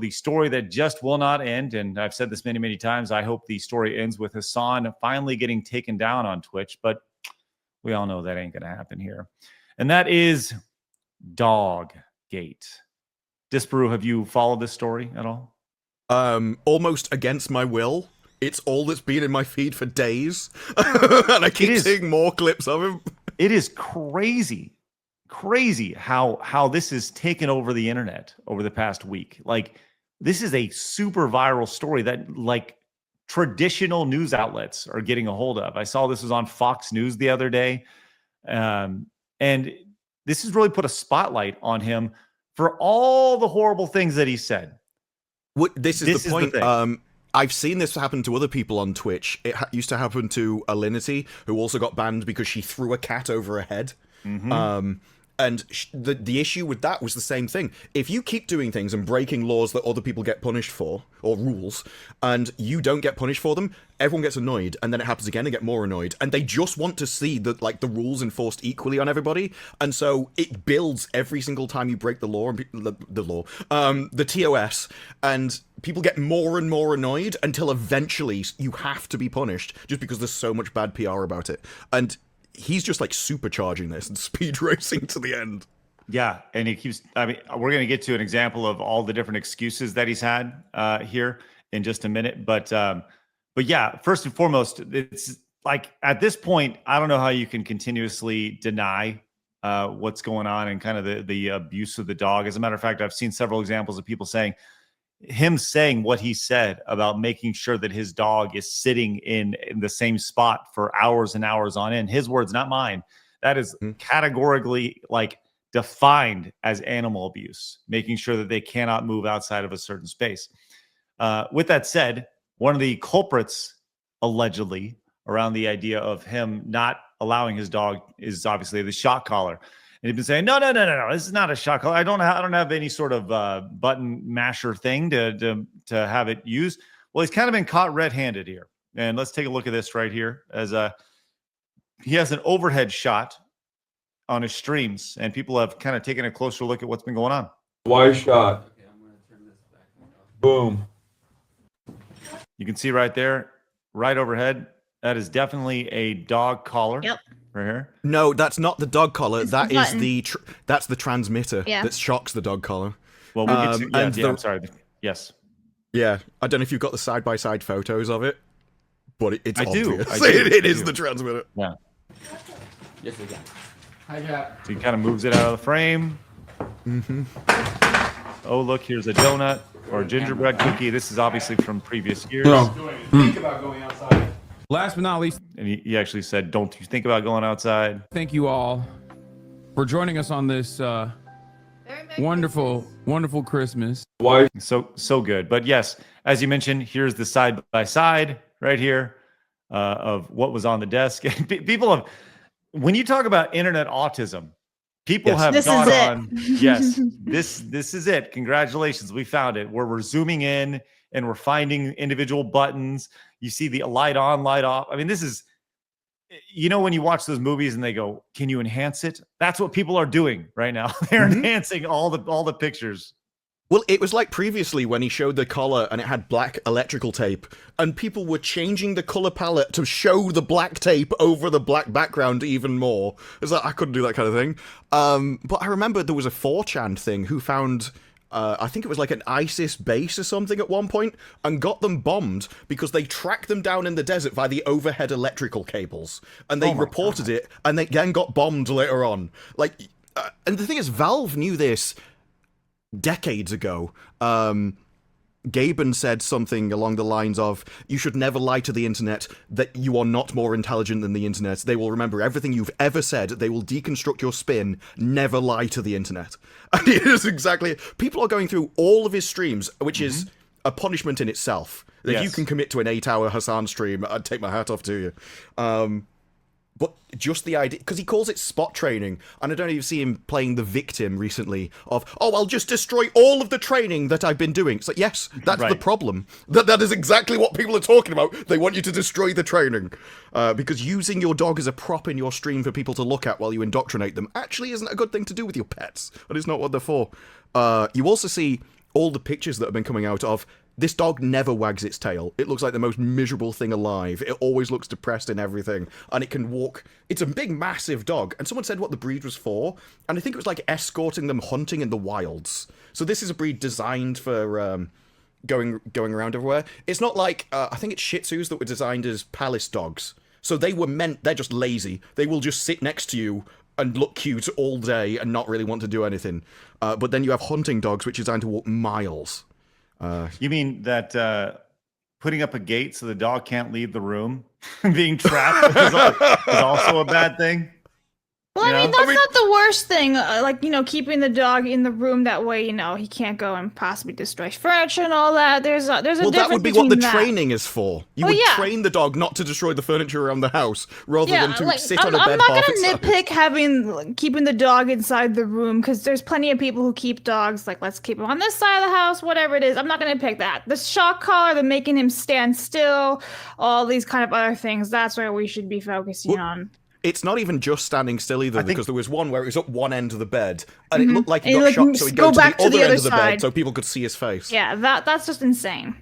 the story that just will not end, and I've said this many, many times, I hope the story ends with Hasan finally getting taken down on Twitch, but we all know that ain't going to happen here. And that is Dog Gate. Disparu, have you followed this story at all? Almost against my will. It's all that's been in my feed for days. And I keep seeing more clips of him. It is crazy how this has taken over the internet over the past week. Like, this is a super viral story that, like, traditional news outlets are getting a hold of. I saw this was on Fox News the other day. And this has really put a spotlight on him for all the horrible things that he said. This is the point. I've seen this happen to other people on Twitch. It used to happen to Alinity, who also got banned because she threw a cat over her head. Mm-hmm. And the issue with that was the same thing. If you keep doing things and breaking laws that other people get punished for, or rules, and you don't get punished for them, everyone gets annoyed, and then it happens again and get more annoyed. And they just want to see the rules enforced equally on everybody. And so it builds every single time you break the law, the TOS, and people get more and more annoyed until eventually you have to be punished just because there's so much bad PR about it. And he's just like supercharging this and speed racing to the end. Yeah, and he keeps. I mean, we're going to get to an example of all the different excuses that he's had here in just a minute. But yeah, first and foremost, it's like at this point, I don't know how you can continuously deny what's going on and kind of the abuse of the dog. As a matter of fact, I've seen several examples of people saying what he said about making sure that his dog is sitting in the same spot for hours and hours on end. His words, not mine. That is categorically like defined as animal abuse, making sure that they cannot move outside of a certain space. With that said, one of the culprits allegedly around the idea of him not allowing his dog is obviously the shock collar. And he'd been saying, no, this is not a shock collar. I don't have any sort of button masher thing to have it used. Well, he's kind of been caught red-handed here. And let's take a look at this right here. As he has an overhead shot on his streams, and people have kind of taken a closer look at what's been going on. Wide shot. Okay, I'm going to turn this back. Boom. You can see right there, right overhead, that is definitely a dog collar. Yep. Right here? No, that's not the dog collar. That is that's the transmitter that shocks the dog collar. Well, we'll get to, I'm sorry. Yes. Yeah, I don't know if you've got the side-by-side photos of it, but it's obvious. I do. It is the transmitter. Yeah. Yes, we can. Hi, Jack. So he kind of moves it out of the frame. Mm-hmm. Oh, look, here's a donut or a gingerbread cookie. This is obviously from previous years. Think about going outside. Last but not least, and he actually said, don't you think about going outside? Thank you all for joining us on this wonderful Christmas. Why? So good. But yes, as you mentioned, here's the side by side right here of what was on the desk. People have, when you talk about internet autism, people have gone on. Yes, this is it. Congratulations, we found it. Where we're zooming in and we're finding individual buttons. You see the light on, light off. I mean, this is, when you watch those movies and they go, can you enhance it? That's what people are doing right now. They're enhancing all the pictures. Well, it was like previously when he showed the collar and it had black electrical tape, and people were changing the color palette to show the black tape over the black background even more. It's like, I couldn't do that kind of thing. But I remember there was a 4chan thing who found, I think it was like an ISIS base or something at one point, and got them bombed because they tracked them down in the desert via the overhead electrical cables, and they reported it, and they then got bombed later on. Like, and the thing is, Valve knew this decades ago. Gaben said something along the lines of, you should never lie to the internet, that you are not more intelligent than the internet. They will remember everything you've ever said. They will deconstruct your spin. Never lie to the internet. And it is exactly it. People are going through all of his streams, which is a punishment in itself. If you can commit to an 8-hour Hasan stream, I'd take my hat off to you. But just the idea, because he calls it spot training, and I don't even see him playing the victim recently of, I'll just destroy all of the training that I've been doing. It's like, yes, that's the problem. That is exactly what people are talking about. They want you to destroy the training. Because using your dog as a prop in your stream for people to look at while you indoctrinate them actually isn't a good thing to do with your pets, and it's not what they're for. You also see all the pictures that have been coming out of, this dog never wags its tail. It looks like the most miserable thing alive. It always looks depressed in everything, and it can walk. It's a big, massive dog, and someone said what the breed was for, and I think it was like escorting them hunting in the wilds. So this is a breed designed for going around everywhere. It's not like, I think it's Shih Tzus that were designed as palace dogs. So they're just lazy. They will just sit next to you and look cute all day and not really want to do anything. But then you have hunting dogs, which are designed to walk miles. You mean that putting up a gate so the dog can't leave the room, being trapped is also a bad thing? Well, I mean, that's not the worst thing. Keeping the dog in the room that way, he can't go and possibly destroy furniture and all that. There's a difference. Well, that would be what the training is for. You would train the dog not to destroy the furniture around the house, rather than to sit on a bed. I'm not going to nitpick keeping the dog inside the room, because there's plenty of people who keep dogs, like, let's keep him on this side of the house, whatever it is. I'm not going to pick that. The shock collar, the making him stand still, all these kind of other things, that's where we should be focusing on. It's not even just standing still either, because there was one where it was up one end of the bed, and it looked like he got shot, so he'd go back to the other end of the bed so people could see his face. Yeah, that's just insane.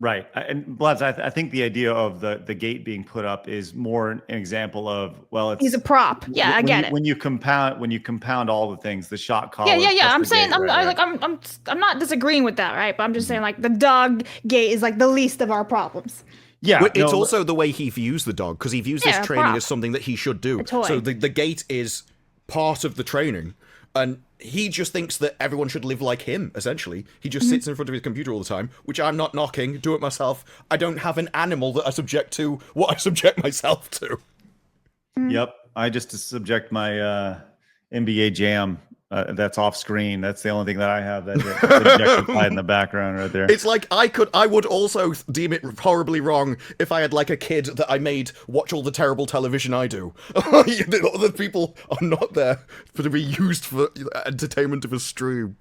Right. And Blabs, I think the idea of the gate being put up is more an example of, well, it's... He's a prop. Yeah, I get it. When you compound all the things, the shot collar... Yeah. I'm saying, I'm not disagreeing with that, right? But I'm just saying, like, the dog gate is, like, the least of our problems. Yeah, it's also the way he views the dog, because he views this training as something that he should do. So the gate is part of the training, and he just thinks that everyone should live like him, essentially. He just sits in front of his computer all the time, which I'm not knocking, do it myself. I don't have an animal that I subject to what I subject myself to. Yep, I just subject my NBA Jam that's off screen. That's the only thing that I have that's objectified in the background right there. It's like I would also deem it horribly wrong if I had like a kid that I made watch all the terrible television I do. Other people are not there to be used for entertainment of a stream.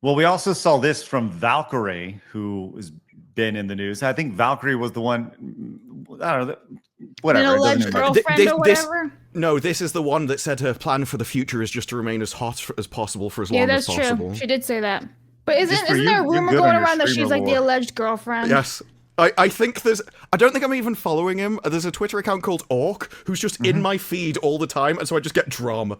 Well, we also saw this from Valkyrie, who has been in the news. I think Valkyrie was the one. I don't know. Whatever. An alleged girlfriend or whatever. No, this is the one that said her plan for the future is just to remain as hot as possible for as long as possible. Yeah, that's true. She did say that. But isn't there a rumor going around that she's like the alleged girlfriend? Yes. I think I don't think I'm even following him. There's a Twitter account called Orc who's just in my feed all the time, and so I just get drama.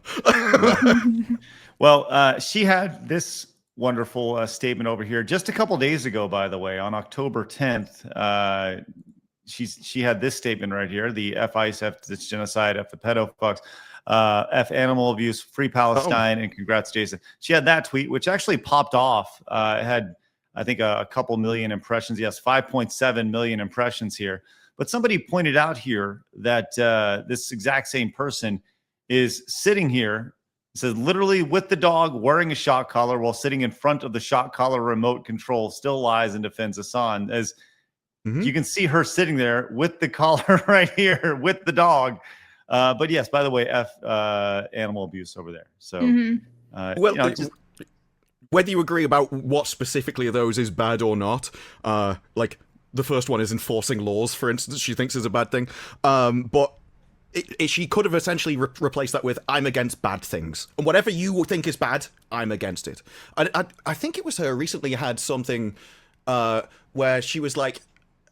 Well, she had this wonderful statement over here just a couple days ago, by the way, on October 10th. She had this statement right here: the F ICE, F this genocide, F the pedophile, F animal abuse, free Palestine, and congrats, Jason. She had that tweet, which actually popped off. It had, I think, a couple million impressions. Yes, 5.7 million impressions here. But somebody pointed out here that this exact same person is sitting here. It says, literally with the dog wearing a shock collar while sitting in front of the shock collar remote control, still lies and defends Hasan. As you can see her sitting there with the collar right here with the dog. But yes, by the way, F animal abuse over there. So, whether you agree about what specifically of those is bad or not, like the first one is enforcing laws, for instance, she thinks is a bad thing. But she could have essentially replaced that with "I'm against bad things," and whatever you think is bad, I'm against it. I think it was her recently had something where she was like,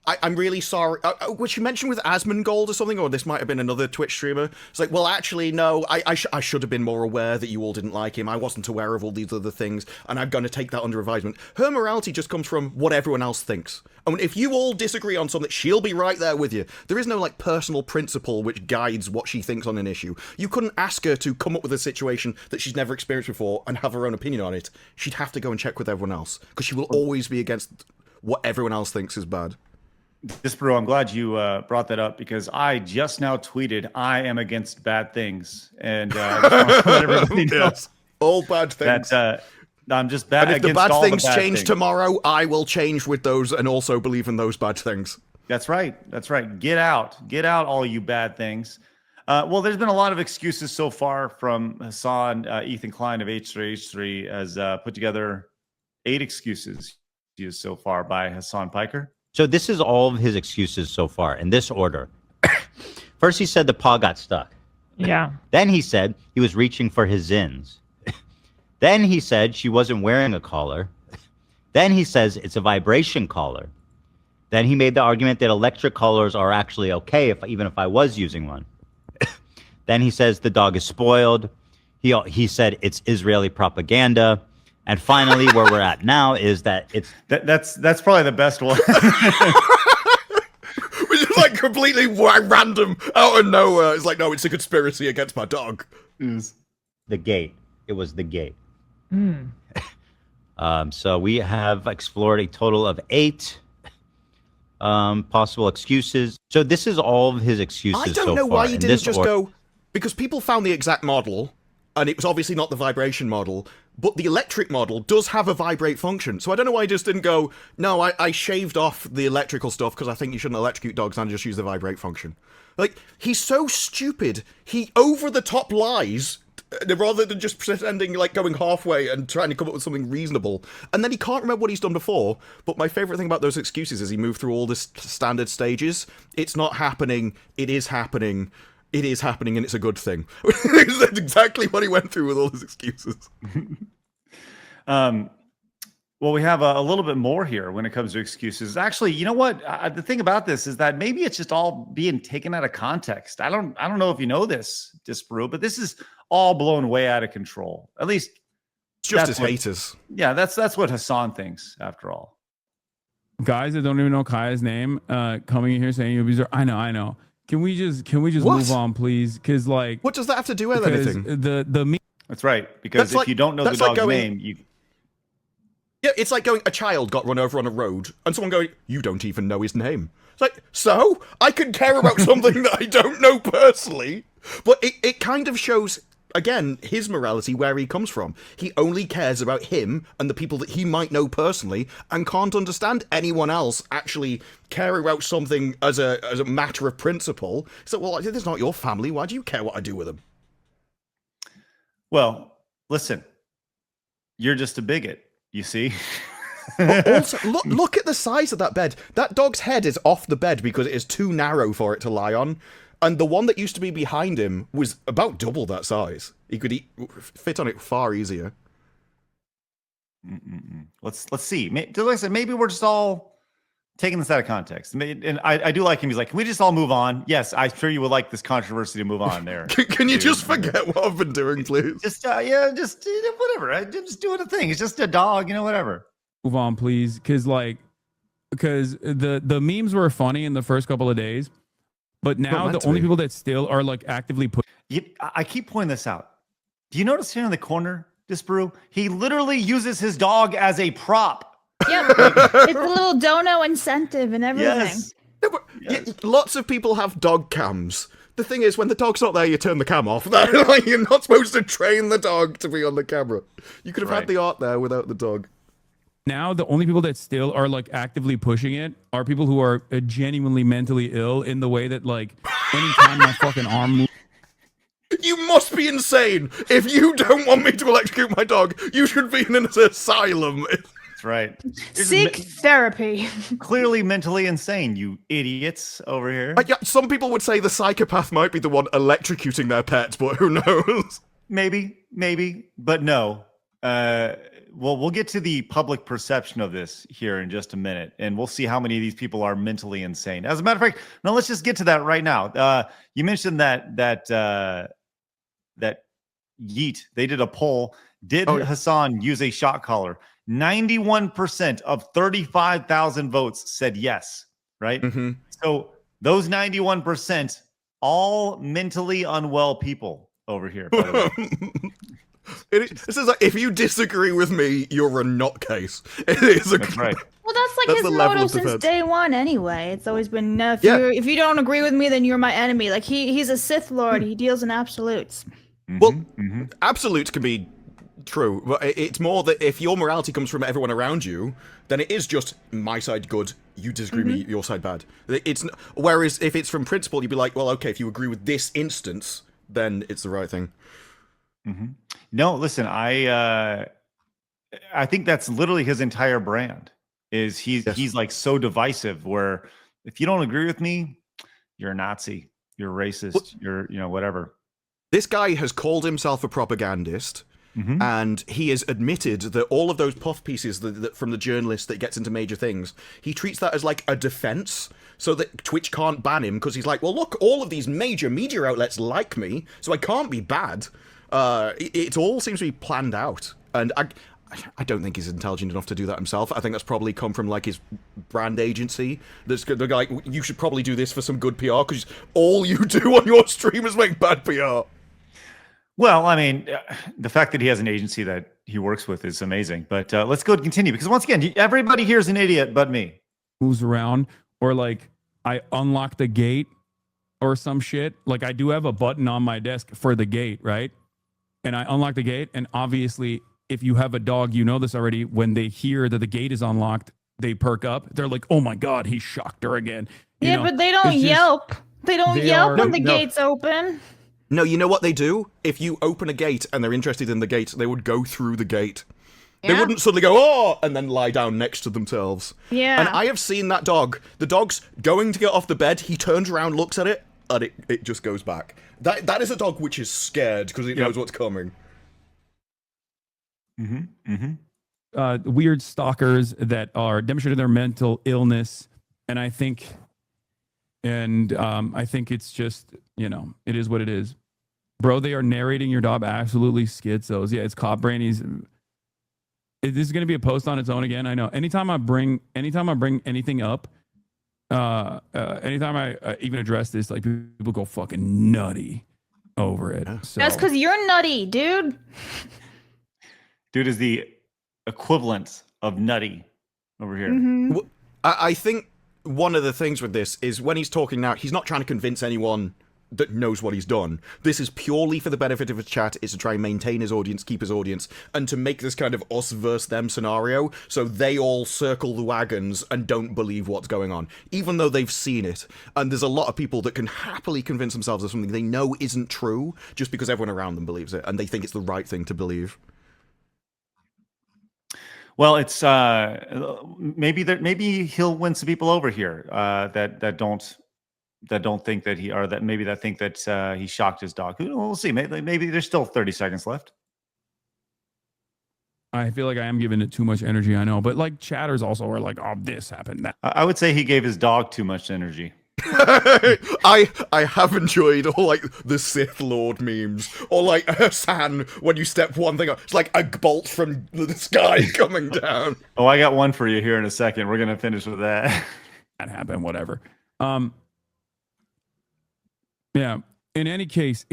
I'm really sorry. Was she mentioned with Asmongold or something? Or this might have been another Twitch streamer. It's like, well, actually, no, I should have been more aware that you all didn't like him. I wasn't aware of all these other things, and I'm going to take that under advisement. Her morality just comes from what everyone else thinks. And if you all disagree on something, she'll be right there with you. There is no, like, personal principle which guides what she thinks on an issue. You couldn't ask her to come up with a situation that she's never experienced before and have her own opinion on it. She'd have to go and check with everyone else, because she will always be against what everyone else thinks is bad. Disparu, I'm glad you brought that up, because I just now tweeted, I am against bad things. And I just want to let everybody know. Yes. All bad things. That, I'm just bad and if against the bad all things the bad change things. tomorrow, I will change with those and also believe in those bad things. That's right. That's right. Get out, all you bad things. Well, there's been a lot of excuses so far from Hasan. Ethan Klein of H3H3 has put together 8 excuses used so far by Hasan Piker. So this is all of his excuses so far in this order. First, he said the paw got stuck. Yeah. Then he said he was reaching for his zins. Then he said she wasn't wearing a collar. Then he says it's a vibration collar. Then he made the argument that electric collars are actually okay, even if I was using one. Then he says the dog is spoiled. He said it's Israeli propaganda. And finally, where we're at now is that it's... That's probably the best one. Which is like completely random, out of nowhere. It's like, no, it's a conspiracy against my dog. The gate. It was the gate. So we have explored a total of 8 possible excuses. So this is all of his excuses so far. I don't know why he didn't just go... Because people found the exact model, and it was obviously not the vibration model, but the electric model does have a vibrate function. So I don't know why he just didn't go, no, I shaved off the electrical stuff because I think you shouldn't electrocute dogs and just use the vibrate function. Like, he's so stupid. He over-the-top lies rather than just pretending, like, going halfway and trying to come up with something reasonable. And then he can't remember what he's done before, but my favourite thing about those excuses is he moved through all this standard stages. It's not happening, it is happening, it is happening, and it's a good thing. That's exactly what he went through with all his excuses. Well, we have a little bit more here when it comes to excuses. Actually, you know what? The thing about this is that maybe it's just all being taken out of context. I don't know if you know this, Disparu, but this is all blown way out of control. At least it's just his haters. Yeah, that's what Hasan thinks, after all. Guys that don't even know Kaya's name, coming in here saying you'll be. I know. Can we just move on, please? Because like, what does that have to do with anything? That's right. Because if you don't know the dog's name, you. Yeah, it's like going, a child got run over on a road, and someone going, you don't even know his name. It's like, so? I can care about something that I don't know personally. But it kind of shows, again, his morality, where he comes from. He only cares about him and the people that he might know personally, and can't understand anyone else actually caring about something as a matter of principle. So, well, this is not your family. Why do you care what I do with them? Well, listen, you're just a bigot. You see? Also, look at the size of that bed. That dog's head is off the bed because it is too narrow for it to lie on. And the one that used to be behind him was about double that size. He could fit on it far easier. Let's see. Like I said, maybe we're just all taking this out of context. And I do like him. He's like, can we just all move on? Yes, I'm sure you would like this controversy to move on there. Can you just forget what I've been doing, please? Just whatever. I'm just doing a thing. It's just a dog, whatever. Move on, please. Because the memes were funny in the first couple of days, but now the only people that still are like actively I keep pointing this out. Do you notice here in the corner, Disparu? He literally uses his dog as a prop. Yeah, it's a little dono incentive and everything. Yes. No, but lots of people have dog cams. The thing is, when the dog's not there, you turn the cam off. You're not supposed to train the dog to be on the camera. You could have had the art there without the dog. Now, the only people that still are like actively pushing it are people who are genuinely mentally ill in the way that like anytime my fucking arm moves. You must be insane. If you don't want me to electrocute my dog, you should be in an asylum. That's right. Seek therapy. Clearly mentally insane, you idiots over here. Yeah, some people would say the psychopath might be the one electrocuting their pet, but who knows? Maybe, but no. Well, we'll get to the public perception of this here in just a minute, and we'll see how many of these people are mentally insane. As a matter of fact, no, let's just get to that right now. You mentioned that Yeet, they did a poll. Did Hasan use a shock collar? 91% of 35,000 votes said yes, right? Mm-hmm. So those 91%, all mentally unwell people over here, by the way. This is like, if you disagree with me, you're a nutcase. That's right. Well, that's like his motto since day one anyway. It's always been, if you don't agree with me, then you're my enemy. Like, he's a Sith Lord. He deals in absolutes. Well, absolutes can be true, but it's more that if your morality comes from everyone around you, then it is just my side good, you disagree with me, your side bad. Whereas if it's from principle, you'd be like, well, okay, if you agree with this instance, then it's the right thing. No, listen, I think that's literally his entire brand. Is he's like so divisive. Where if you don't agree with me, you're a Nazi, you're racist, you're whatever. This guy has called himself a propagandist. And he has admitted that all of those puff pieces that from the journalist that gets into major things, he treats that as like a defense so that Twitch can't ban him, because he's like, well, look, all of these major media outlets like me, so I can't be bad. It all seems to be planned out. And I don't think he's intelligent enough to do that himself. I think that's probably come from like his brand agency. They're like, you should probably do this for some good PR, because all you do on your stream is make bad PR. Well, I mean, the fact that he has an agency that he works with is amazing. But let's go and continue, because once again, everybody here is an idiot but me. Moves around, or like I unlock the gate or some shit. Like I do have a button on my desk for the gate, right? And I unlock the gate, and obviously, if you have a dog, you know this already. When they hear that the gate is unlocked, they perk up. They're like, "Oh my god, he shocked her again." You know, but they don't yelp. They don't yelp when the gate's open. No, you know what they do? If you open a gate and they're interested in the gate, they would go through the gate. They wouldn't suddenly go, oh, and then lie down next to themselves. Yeah. And I have seen that dog. The dog's going to get off the bed. He turns around, looks at it, and it just goes back. That is a dog which is scared because it knows what's coming. Weird stalkers that are demonstrating their mental illness, and I think it's just, it is what it is, bro. They are narrating your dog absolutely schizos. Yeah, it's cop brain. This is going to be a post on its own again. I know. Anytime I bring anything up, anytime I even address this, like people go fucking nutty over it. So. That's because you're nutty, dude. Dude is the equivalent of nutty over here. Well, I think one of the things with this is when he's talking now, he's not trying to convince anyone that knows what he's done. This is purely for the benefit of his chat. It's to try and maintain his audience, keep his audience, and to make this kind of us versus them scenario, so they all circle the wagons and don't believe what's going on, even though they've seen it. And there's a lot of people that can happily convince themselves of something they know isn't true, just because everyone around them believes it, and they think it's the right thing to believe. Well, it's maybe he'll win some people over here that don't think that that think that he shocked his dog. We'll see. Maybe there's still 30 seconds left. I feel like I am giving it too much energy. I know, but like chatters also are like, "Oh, this happened." That. I would say he gave his dog too much energy. I have enjoyed all like the Sith Lord memes, or like Hasan when you step one thing up, it's like a bolt from the sky coming down. Oh, I got one for you here in a second. We're gonna finish with that. That happened. Whatever. Yeah. In any case.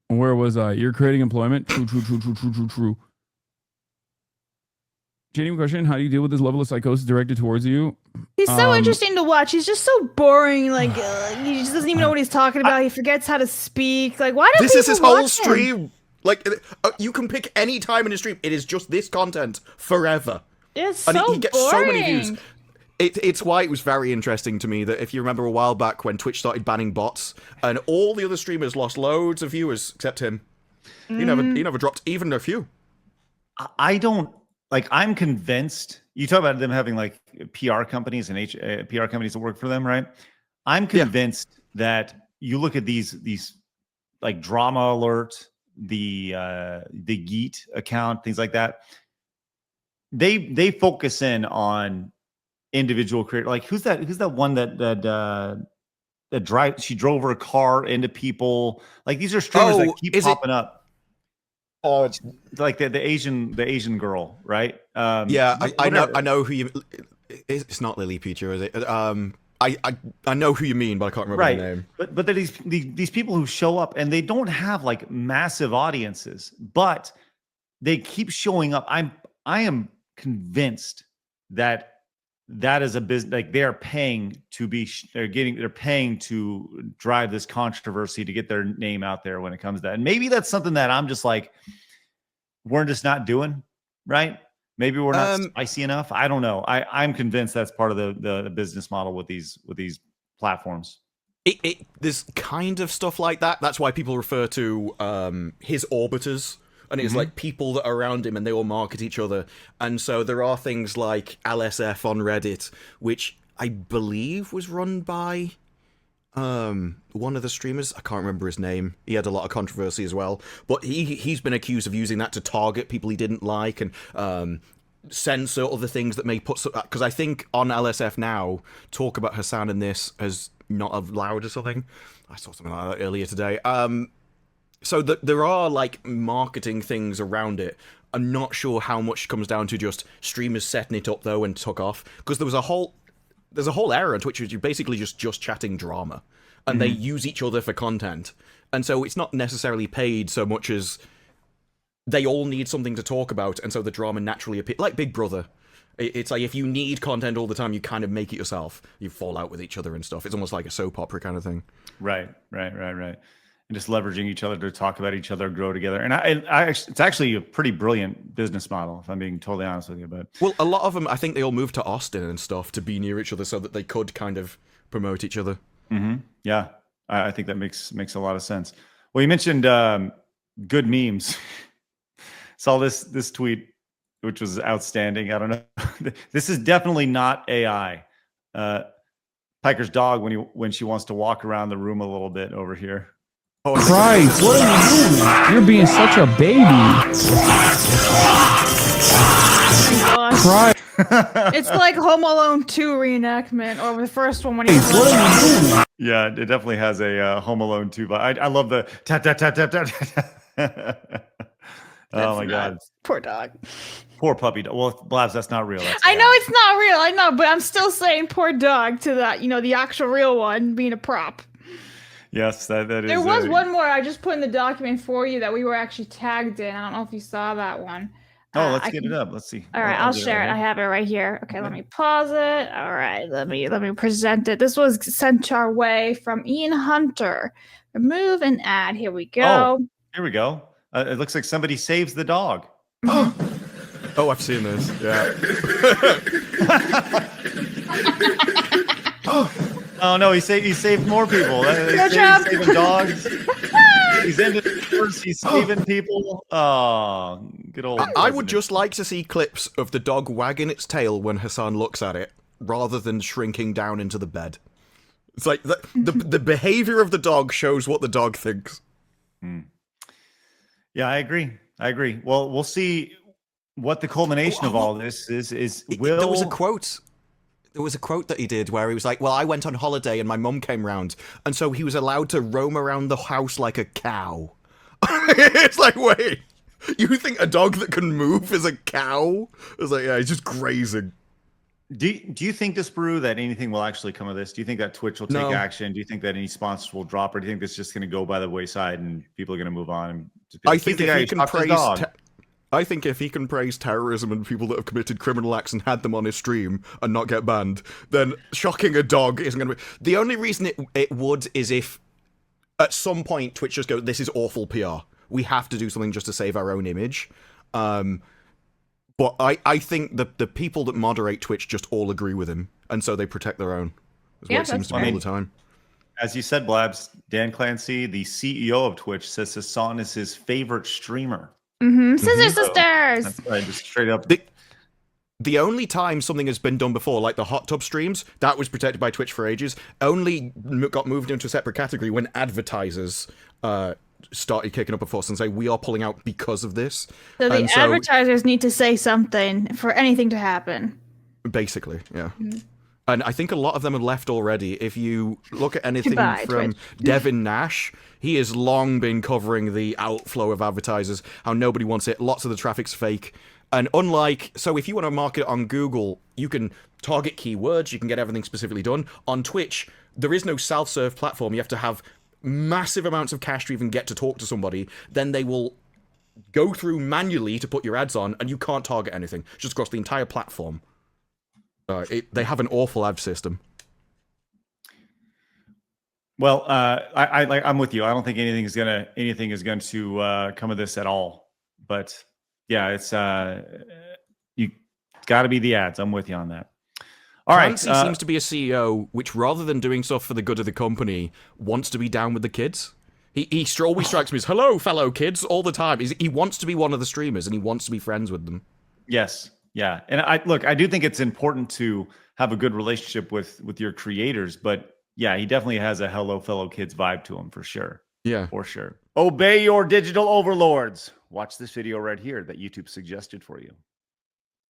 Where was I? You're creating employment. True. Genuine question: how do you deal with this level of psychosis directed towards you? He's so interesting to watch. He's just so boring. Like he just doesn't even know what he's talking about. He forgets how to speak. Like, why do this people is his watch whole him? stream? Like, you can pick any time in his stream. It is just this content forever. It's And so he gets boring. so many views. It's why it was very interesting to me that if you remember a while back when Twitch started banning bots and all the other streamers lost loads of viewers except him. He never dropped even a few. I don't like. I'm convinced. You talk about them having like PR companies and PR companies that work for them, right? I'm convinced that you look at these like Drama Alert, the Yeet account, things like that. They focus in on individual creator. Like who's that one that she drove her car into people. Like these are streamers that keep popping up. Oh, it's like the Asian girl, right? I know who you. It's not Lily Peacher, is it? I know who you mean, but I can't remember the name. But there are these people who show up and they don't have like massive audiences, but they keep showing up. I am convinced that is a business. Like they're paying to they're paying to drive this controversy to get their name out there when it comes to that. And maybe that's something that I'm just like, we're just not doing right. Maybe we're not spicy enough. I don't know. I'm convinced that's part of the business model with these platforms. There's kind of stuff like that. That's why people refer to his orbiters. And it's like people that are around him and they all market each other. And so there are things like LSF on Reddit, which I believe was run by one of the streamers. I can't remember his name. He had a lot of controversy as well, but he's been accused of using that to target people he didn't like and censor other things that may put, because I think on LSF now talk about Hasan in this as not allowed or something. I saw something like that earlier today. So there are like marketing things around it. I'm not sure how much comes down to just streamers setting it up though and took off, because there's a whole era on Twitch which is basically just chatting drama, and they use each other for content, and so it's not necessarily paid so much as they all need something to talk about, and so the drama naturally appears. Like Big Brother, it's like if you need content all the time, you kind of make it yourself. You fall out with each other and stuff. It's almost like a soap opera kind of thing. Right. And just leveraging each other to talk about each other, grow together. And it's actually a pretty brilliant business model, if I'm being totally honest with you. But well, a lot of them, I think they all moved to Austin and stuff to be near each other so that they could kind of promote each other. Yeah, I think that makes a lot of sense. Well, you mentioned good memes. Saw this tweet, which was outstanding. I don't know. This is definitely not AI. Piker's dog when she wants to walk around the room a little bit over here. Oh, Christ, what are you doing? You're being such a baby. Christ. It's like Home Alone 2 reenactment, or the first one when he was What are you doing? Yeah, it definitely has a Home Alone 2 vibe. I love the tap tap tap tap tap. Oh my God. Poor dog. Poor puppy dog. Well, Blabs, that's not real. That's I know it's not real, I know, but I'm still saying poor dog to that, the actual real one being a prop. Yes, that is. There was one more I just put in the document for you that we were actually tagged in. I don't know if you saw that one. Oh, let's get it up. Let's see. All right, I'll share it. I have it right here. Okay, let me pause it. All right, let me present it. This was sent our way from Ian Hunter. Remove and add. Here we go. Oh, here we go. It looks like somebody saves the dog. Oh, I've seen this. Yeah. Oh no, he saved more people. He's saving dogs. He's ended first. He's saving people. Oh, good old. I would just like to see clips of the dog wagging its tail when Hasan looks at it, rather than shrinking down into the bed. It's like the behavior of the dog shows what the dog thinks. Yeah, I agree. Well, we'll see what the culmination of all this is. There was a quote. There was a quote that he did where he was like, well, I went on holiday and my mum came round, and so he was allowed to roam around the house like a cow. It's like, wait, you think a dog that can move is a cow? It's like, yeah, he's just grazing. Do you think, Disparu, that anything will actually come of this? Do you think that Twitch will take action? Do you think that any sponsors will drop, or do you think this is just going to go by the wayside and people are going to move on? And I think if he can praise... I think if he can praise terrorism and people that have committed criminal acts and had them on his stream and not get banned, then shocking a dog isn't going to be... The only reason it would is if at some point Twitch just go, this is awful PR. We have to do something just to save our own image. But I think the people that moderate Twitch just all agree with him, and so they protect their own. That's what it seems to be all the time. As you said, Blabs, Dan Clancy, the CEO of Twitch, says Hasan is his favorite streamer. Sisters. That's right, just straight up. The only time something has been done before, like the hot tub streams, that was protected by Twitch for ages, only got moved into a separate category when advertisers started kicking up a fuss and say, we are pulling out because of this. So the advertisers need to say something for anything to happen. Basically, yeah. And I think a lot of them have left already. If you look at anything from Devin Nash, he has long been covering the outflow of advertisers, how nobody wants it, lots of the traffic's fake. And so if you want to market it on Google, you can target keywords, you can get everything specifically done. On Twitch, there is no self-serve platform. You have to have massive amounts of cash to even get to talk to somebody. Then they will go through manually to put your ads on, and you can't target anything, just across the entire platform. They have an awful ad system. Well, I'm with you. I don't think anything is going to come of this at all. But yeah, it's you got to be the ads. I'm with you on that. All Clancy right. Seems to be a CEO which, rather than doing stuff for the good of the company, wants to be down with the kids. He always strikes me as, hello, fellow kids, all the time. He wants to be one of the streamers, and he wants to be friends with them. Yes. Yeah. And I do think it's important to have a good relationship with your creators, but yeah, he definitely has a hello fellow kids vibe to him for sure. Yeah. For sure. Obey your digital overlords. Watch this video right here that YouTube suggested for you.